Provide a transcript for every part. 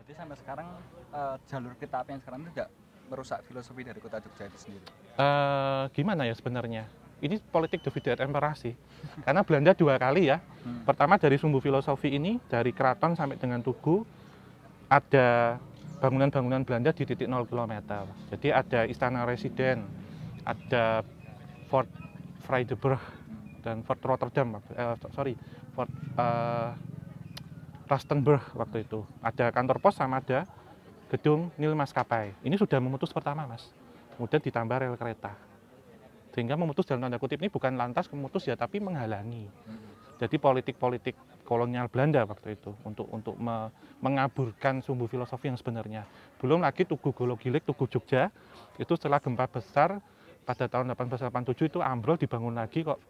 Berarti sampai sekarang jalur kereta api yang sekarang itu tidak merusak filosofi dari kota Jogja itu sendiri. Gimana ya sebenarnya? Ini politik divide et impera sih. Karena Belanda 2 kali ya. Pertama dari sumbu filosofi ini, dari Keraton sampai dengan Tugu, ada bangunan-bangunan Belanda di titik 0 km. Jadi ada Istana Residen, ada Fort Friedeburg, dan Fort Rotterdam, Fort Rustenburg waktu itu. Ada kantor pos sama ada gedung Nil Maskapai. Ini sudah memutus pertama, Mas. Kemudian ditambah rel kereta. Sehingga memutus dalam tanda kutip ini bukan lantas memutus ya, tapi menghalangi. Jadi politik-politik kolonial Belanda waktu itu untuk mengaburkan sumbu filosofi yang sebenarnya. Belum lagi Tugu Gologilik, Tugu Jogja, itu setelah gempa besar pada tahun 1887 itu ambrol, dibangun lagi kok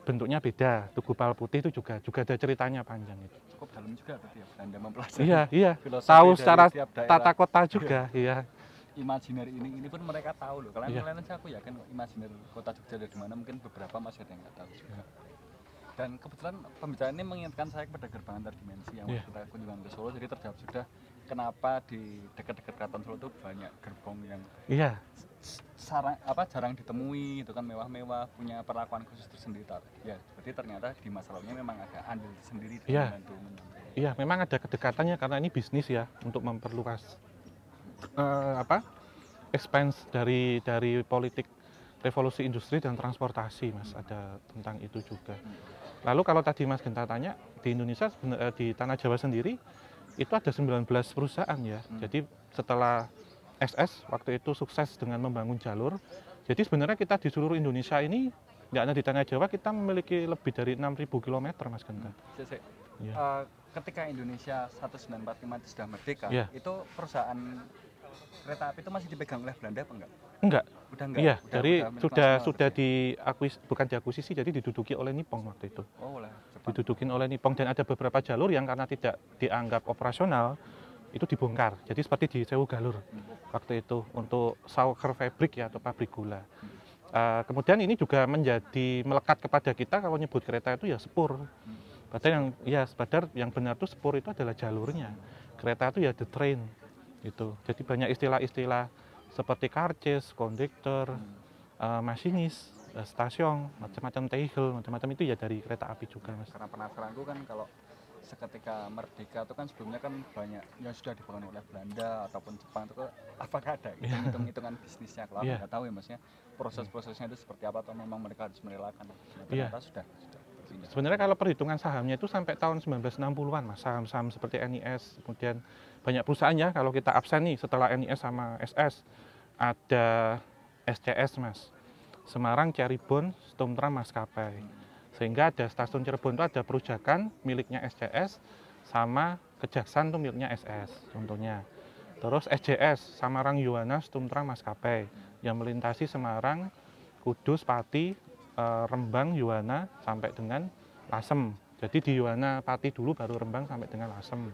bentuknya beda. Tugu Pal Putih itu juga ada ceritanya panjang itu. Cukup dalam juga berarti ya Belanda mempelajari. Iya. Filosofi Tahu dari secara tiap daerah. tata kota juga, iya. Imajiner ini pun mereka tahu loh. Kalian Iya. sih aku yakin imajiner kota Jogja dari mana, mungkin beberapa masih ada yang nggak tahu juga. Dan kebetulan pembicaraan ini mengingatkan saya kepada gerbang antar dimensi yang waktu kita kunjungan ke Solo, jadi terjawab sudah kenapa di dekat-dekat Keraton Solo itu banyak gerbong yang jarang ditemui, itu kan mewah-mewah, punya perlakuan khusus tersendiri. Ya, berarti ternyata di masa lalunya memang agak andil sendiri Iya. membantu. Iya, memang ada kedekatannya karena ini bisnis ya, untuk memperluas expense dari politik revolusi industri dan transportasi, Mas. Ada tentang itu juga. Lalu kalau tadi Mas Genta tanya, di Indonesia, di Tanah Jawa sendiri, itu ada 19 perusahaan ya. Jadi setelah SS waktu itu sukses dengan membangun jalur, jadi sebenarnya kita di seluruh Indonesia ini, nggak hanya di Tanah Jawa, kita memiliki lebih dari 6.000 km, Mas Genta. Ya. Ketika Indonesia 1945 itu sudah merdeka, itu perusahaan kereta api itu masih dipegang oleh Belanda apa enggak? Enggak. Udah enggak? Iya, sudah bukan diakuisisi, jadi diduduki oleh Nippon waktu itu. Oh, oleh Jepang. Didudukin oleh Nippon, dan ada beberapa jalur yang karena tidak dianggap operasional itu dibongkar. Jadi seperti di Sewu Galur waktu itu untuk sugar fabric ya, atau pabrik gula. Kemudian ini juga melekat kepada kita kalau nyebut kereta itu ya sepur. Padahal yang benar itu sepur itu adalah jalurnya. Kereta itu ya the train gitu. Jadi banyak istilah-istilah seperti karcis, konduktor, masinis, stasiun, macam-macam tehel, macam-macam itu ya dari kereta api juga, Mas. Karena penasaranku kan kalau seketika merdeka itu kan sebelumnya kan banyak yang sudah dibangun oleh Belanda ataupun Jepang, itu apakah ada hitung-hitungan bisnisnya? Kalau aku nggak tahu ya, Maksudnya proses-prosesnya itu seperti apa, atau memang mereka harus merelakan? Ternyata sudah. Sebenarnya kalau perhitungan sahamnya itu sampai tahun 1960-an, Mas. Saham-saham seperti NIS, kemudian banyak perusahaannya. Kalau kita absen nih setelah NIS sama SS, ada SCS, Mas. Semarang Cirebon Stumtram Maskapai. Sehingga ada stasiun Cirebon itu ada perujakan miliknya SCS, sama Kejaksan itu miliknya SS contohnya. Terus SJS Samarang Yuwana Stumtram Maskapai yang melintasi Semarang, Kudus, Pati, Rembang, Yuwana sampai dengan Lasem. Jadi di Yuwana Pati dulu, baru Rembang sampai dengan Lasem.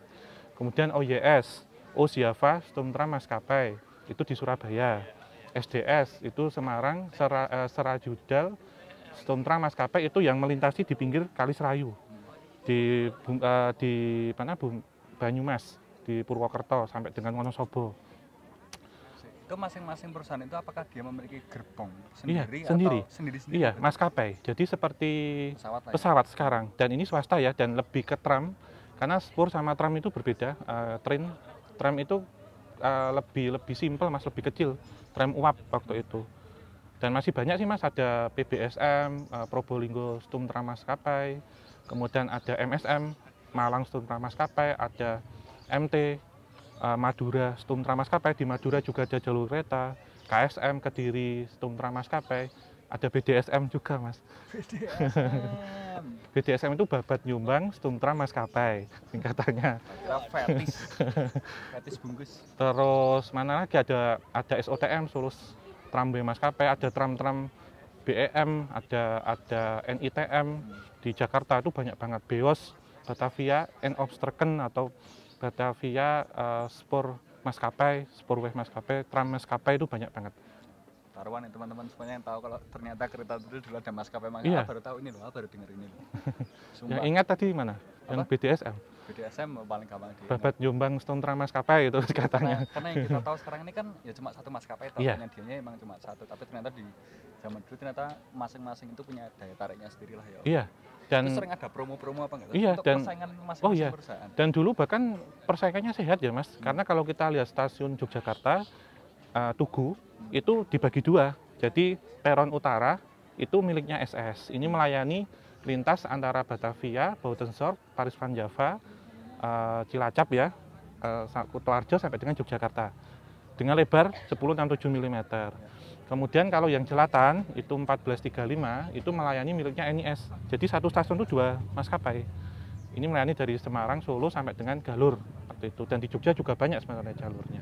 Kemudian OYS, Osjava Stumtram Maskapai, itu di Surabaya. SDS itu Semarang, Serajudal Stumtram Maskapai, itu yang melintasi di pinggir Kali Serayu. Di Banyumas, di Purwokerto sampai dengan Wonosobo. Itu masing-masing perusahaan itu apakah dia memiliki gerbong sendiri, atau sendiri-sendiri? Iya, maskapai. Jadi seperti pesawat sekarang. Dan ini swasta ya, dan lebih ke tram. Karena spur sama tram itu berbeda. Tram itu lebih simpel, Mas, lebih kecil. Tram uap waktu itu. Dan masih banyak sih, Mas, ada PBSM, Probolinggo Stumtram Maskapai. Kemudian ada MSM, Malang Stumtram Maskapai, ada MT, Madura Stumtram Maskapai. Di Madura juga ada jalur kereta. KSM Kediri Stumtram Maskapai. Ada BDSM juga, Mas. BDSM itu Babat Nyumbang Stumtram Maskapai singkatannya. Fetis bungkus. Terus mana lagi, ada SOTM Sulus Tramway Maskapai, ada tram-tram BEM, ada NITM. Di Jakarta itu banyak banget. BEOS, Batavia, Obstruction atau Batavia, Spur Maskapai, Spurway Maskapai, Tram Maskapai, itu banyak banget. Taruhan ya teman-teman semuanya yang tahu kalau ternyata kereta itu dulu ada maskapai, Iya. baru tahu ini loh, baru dengar ini loh. Yang ingat tadi mana? Yang BDSM. BDSM paling gampang di Babat Jombang Stontra Maskapai itu katanya. karena yang kita tahu sekarang ini kan ya cuma satu maskapai itu, Iya. hanya dianya emang cuma satu, tapi ternyata di zaman dulu ternyata masing-masing itu punya daya tariknya sendiri lah ya. Iya. Itu Dan sering ada promo-promo apa enggak iya, untuk dan persaingan oh masing-masing iya, perusahaan? dan dulu bahkan persaingannya sehat ya Mas, karena kalau kita lihat stasiun Yogyakarta, Tugu itu dibagi dua. Jadi peron utara itu miliknya SS. Ini melayani lintas antara Batavia, Buitenzorg, Paris van Java, Cilacap ya, Kutoarjo sampai dengan Yogyakarta dengan lebar 1067 mm. Kemudian kalau yang selatan itu 1435 itu melayani miliknya NIS. Jadi satu stasiun itu dua maskapai. Ini melayani dari Semarang, Solo sampai dengan Galur seperti itu. Dan di Jogja juga banyak sebenarnya jalurnya.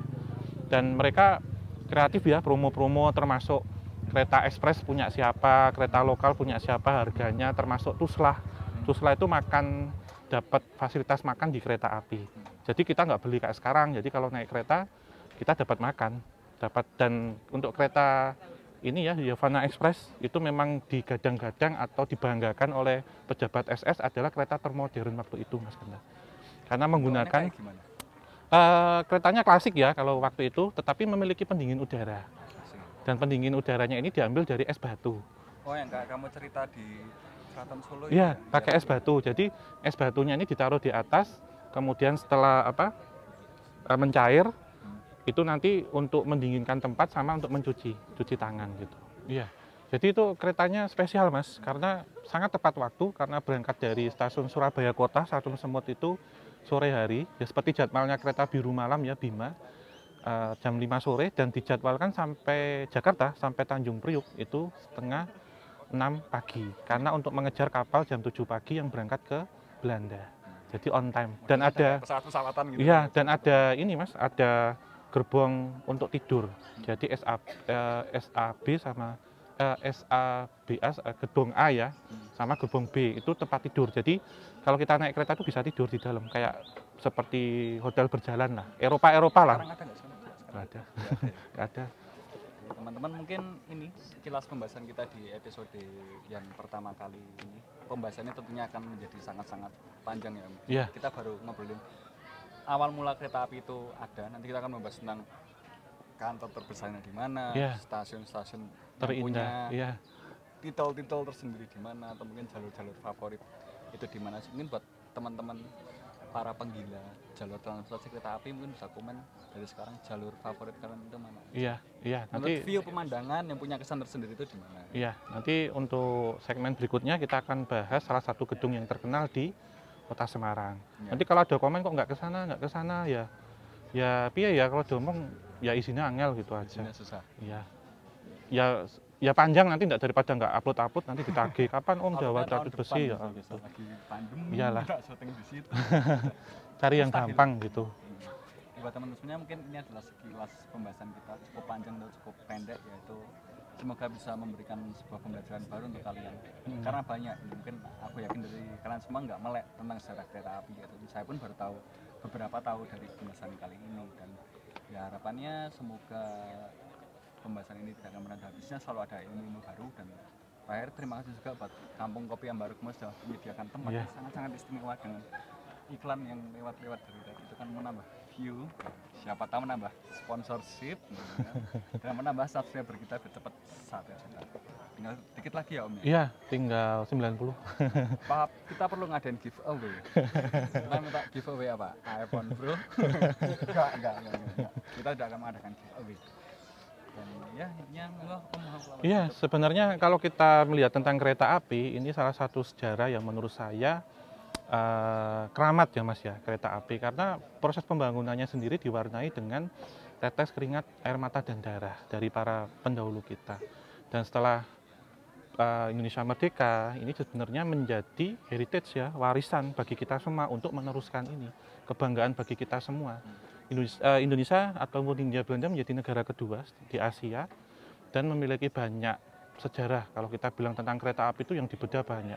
Dan mereka kreatif ya, promo-promo termasuk kereta ekspres punya siapa, kereta lokal punya siapa, harganya termasuk Tuslah. Tuslah itu makan, dapat fasilitas makan di kereta api. Jadi kita nggak beli kayak sekarang. Jadi kalau naik kereta kita dapat makan, dan untuk kereta ini ya Yavana Express itu memang digadang-gadang atau dibanggakan oleh pejabat SS adalah kereta termodern waktu itu Mas Ganda. Karena menggunakan keretanya klasik ya kalau waktu itu, tetapi memiliki pendingin udara. Dan pendingin udaranya ini diambil dari es batu. Oh, yang kayak kamu cerita di Keraton Solo ya? Iya, pakai ya, es batu. Jadi es batunya ini ditaruh di atas, kemudian setelah mencair, itu nanti untuk mendinginkan tempat sama untuk cuci tangan gitu. Iya. Jadi itu keretanya spesial Mas, karena sangat tepat waktu, karena berangkat dari stasiun Surabaya Kota, Stasiun Semut itu sore hari, ya seperti jadwalnya kereta biru malam ya Bima, jam 5 sore, dan dijadwalkan sampai Jakarta, sampai Tanjung Priuk itu setengah 6 pagi, karena untuk mengejar kapal jam 7 pagi yang berangkat ke Belanda. Jadi on time. Dan ada pesawat-pesawatan gitu. Iya, dan ada ini Mas, ada gerbong untuk tidur. Jadi SAB sama SABA, gerbong A ya, sama gerbong B itu tempat tidur. Jadi kalau kita naik kereta itu bisa tidur di dalam, kayak seperti hotel berjalan lah, Eropa lah. Sekarang ada nggak sih? Nggak ada. Nggak ada. Teman-teman, mungkin ini sekilas pembahasan kita di episode yang pertama kali ini. Pembahasannya tentunya akan menjadi sangat-sangat panjang ya. Iya. Kita baru ngobrolin awal mula kereta api itu ada. Nanti kita akan membahas tentang kantor terbesarnya di mana, Iya. stasiun-stasiun Terindah. Iya. titel-titel tersendiri di mana, atau mungkin jalur-jalur favorit itu di mana. Mungkin buat teman-teman para penggila jalur transportasi kereta api mungkin bisa komen dari sekarang jalur favorit kalian itu mana. Iya, iya. Menurut view pemandangan yang punya kesan tersendiri itu di mana? Iya, nanti untuk segmen berikutnya kita akan bahas salah satu gedung yang terkenal di Kota Semarang. Ya. Nanti kalau ada komen kok nggak ke sana ya, piye ya kalau diomong ya isinya angel gitu aja. Isinya susah. Iya. Ya panjang, nanti enggak, daripada nggak upload nanti ditagih kapan Om Jawa Traffic Besi ya gitu. Lagi pandemi, Iyalah. syuting di situ. Cari yang gampang gitu. Buat teman-teman mungkin ini adalah sekilas pembahasan kita, cukup panjang atau cukup pendek, yaitu semoga bisa memberikan sebuah pembelajaran baru untuk kalian. Karena banyak, mungkin aku yakin dari kalian semua nggak melek tentang sejarah kereta api, yaitu saya pun baru tahu beberapa tahu dari pembahasan kali ini. Dan ya harapannya semoga pembahasan ini tidak akan pernah habisnya, selalu ada ilmu baru. Dan terakhir terima kasih juga buat Kampung Kopi Ambaruk Mas sudah menyediakan tempat yang sangat-sangat istimewa, dengan iklan yang lewat-lewat dari tadi itu kan menambah view, siapa tahu menambah sponsorship, dan menambah subscriber kita biar cepat saat ya. Tinggal dikit lagi ya Om ya? Iya, tinggal 90. Pak, kita perlu ngadain giveaway. Kita minta giveaway apa? iPhone Pro? Enggak. Kita tidak akan mengadakan giveaway. Dan ya, intinya Iya, sebenarnya kalau kita melihat tentang kereta api, ini salah satu sejarah yang menurut saya keramat ya Mas ya, kereta api, karena proses pembangunannya sendiri diwarnai dengan tetes keringat, air mata dan darah dari para pendahulu kita. Dan setelah Indonesia merdeka, ini sebenarnya menjadi heritage ya, warisan bagi kita semua untuk meneruskan ini, kebanggaan bagi kita semua. Indonesia ataupun Hindia Belanda menjadi negara kedua di Asia dan memiliki banyak sejarah. Kalau kita bilang tentang kereta api itu yang dibedah banyak.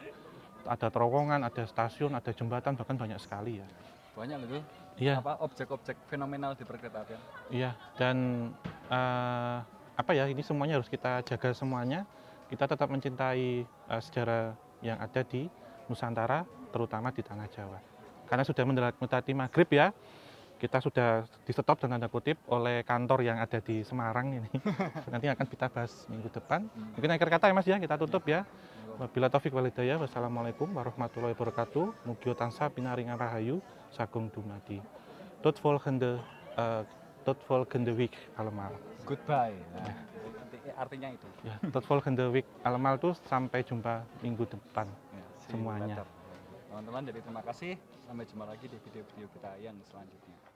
Ada terowongan, ada stasiun, ada jembatan, bahkan banyak sekali ya. Banyak itu. Iya. Objek-objek fenomenal di perkereta apian. Iya. Dan ini semuanya harus kita jaga semuanya. Kita tetap mencintai sejarah yang ada di Nusantara, terutama di Tanah Jawa. karena sudah mendekati maghrib ya, kita sudah di-stop dengan tanda kutip oleh kantor yang ada di Semarang ini. Nanti akan kita bahas minggu depan. Mungkin akhir kata ya Mas ya, kita tutup ya. Wabillahi taufik wal hidayah. Wassalamualaikum warahmatullahi wabarakatuh. Mugi tansah pinaringan rahayu sagung dumadi. Tot volgende week allemaal. Goodbye. Nah, artinya itu. Ya, tot volgende week allemaal tuh sampai jumpa minggu depan Ya, see you semuanya. later. Teman-teman, jadi terima kasih. Sampai jumpa lagi di video-video kita yang selanjutnya.